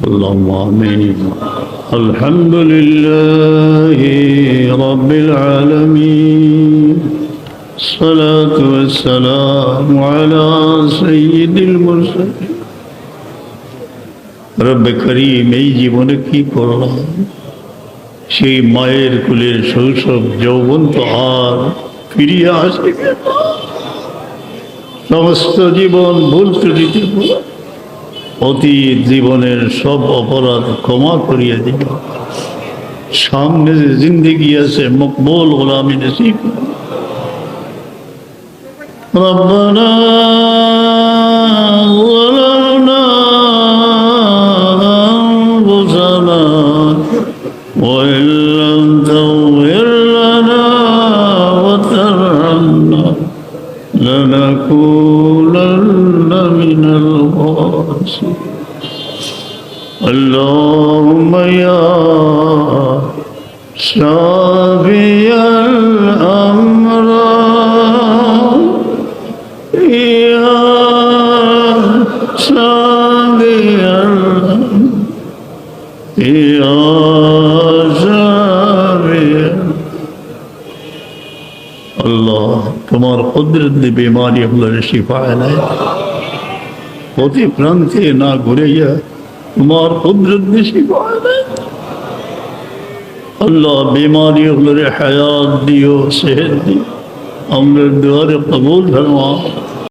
اللهم آمين. الحمد لله رب العالمين. الصلاة والسلام على سيد المرسلين. রব্বে করিম, এই জীবনে কি করলাম? সেই মায়ের কুলের শৈশব যৌবন তো আর ফিরিয়ে আসবে না। সমস্ত জীবন ভুল ত্রুটিতে ভরা, অতীত জীবনের সব অপরাধ ক্ষমা করিয়ে দিল। সামনে যে জিন্দেগি আছে মকবুল গোলামি নসিব। রব্বানা ظلمنا أنفسنا وإن لم تغفر لنا وترحمنا لنكونن من الخاسرين. اللهم يا شافي الأمراض يا شافي يا شافي আল্লাহ, তোমার কুদরত দিয়ে বেমারি হলো শিফা এলাই। প্রতি প্রান্তে না ঘুরাইয়া তোমার কুদরত দিয়ে শিফা এলাই। আল্লাহ, বেমারি হলো হায়াত দিও, সেহত দিও। আমরা দুয়ারে কবুল ফরমাও।